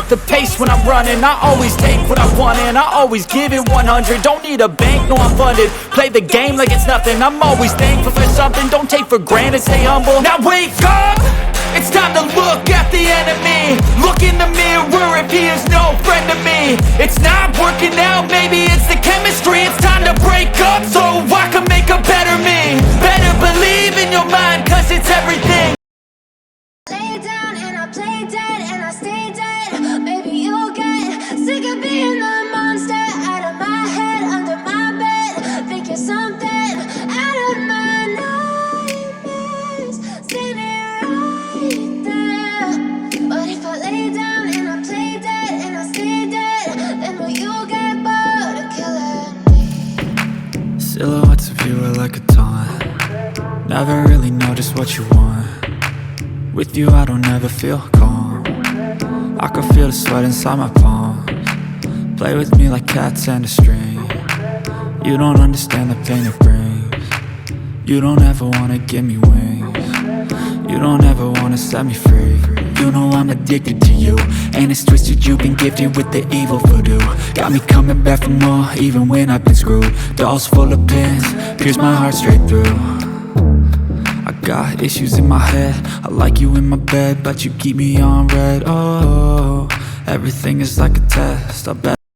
at the pace when I'm running. I always take what I want and I always give it 100. Don't need a bank, no I'm funded. Play the game like it's nothing. I'm always thankful for something. Don't take for granted, stay humble. Now wake up! It's time to look at the enemy. Look in the mirror if he is no friend to me. It's not working out, maybe it's the chemistry. It's time to break up so I can make a better me. Better believe in your mind, cause it's everything. Lay down and I play dead and I stay dead. Maybe you'll get sick of being the monster out of my head, under my bed. Think you're something out of my nightmares. Standing right there. But if I lay down and I play dead and I stay dead, then will you get bored of killing me? Silhouettes of you are like a taunt. Never really know just what you want. With you I don't ever feel calm. I can feel the sweat inside my palms. Play with me like cats and a string. You don't understand the pain it brings. You don't ever wanna give me wings. You don't ever wanna set me free. You know I'm addicted to you, and it's twisted, you've been gifted with the evil voodoo. Got me coming back for more, even when I've been screwed. Dolls full of pins, pierce my heart straight through. I got issues in my head, I like you in my bed, but you keep me on red. Oh, everything is like a test, I bet